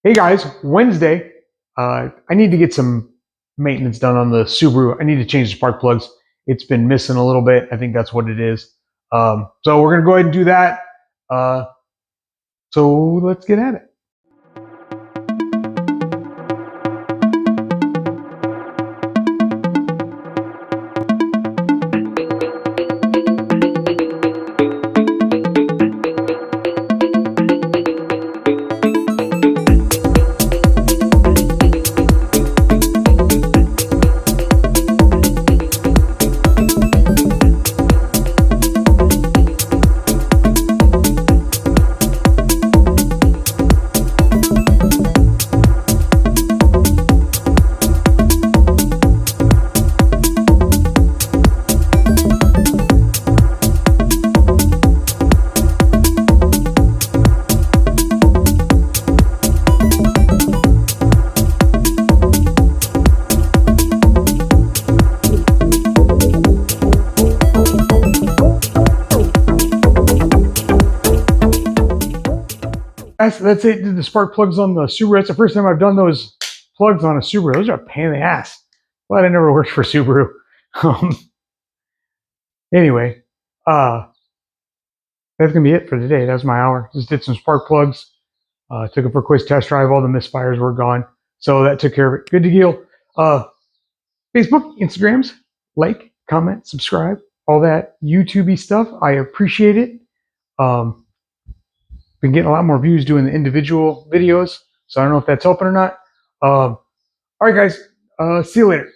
Hey guys, Wednesday. I need to get some maintenance done on the Subaru. I need to change the spark plugs. It's been missing a little bit. I think that's what it is. So we're gonna go ahead and do that. Uh, so let's get at it. That's it. The spark plugs on the Subaru. That's the first time I've done those plugs on a Subaru. Those are a pain in the ass. Glad I never worked for Subaru. Um, anyway, that's gonna be it for today. That was my hour. Just did some spark plugs. Took it for a quick test drive. All the misfires were gone, so that took care of it. Good deal. Facebook, Instagrams, like, comment, subscribe, all that YouTubey stuff. I appreciate it. Been getting a lot more views doing the individual videos, so I don't know if that's helping or not. All right, guys. See you later.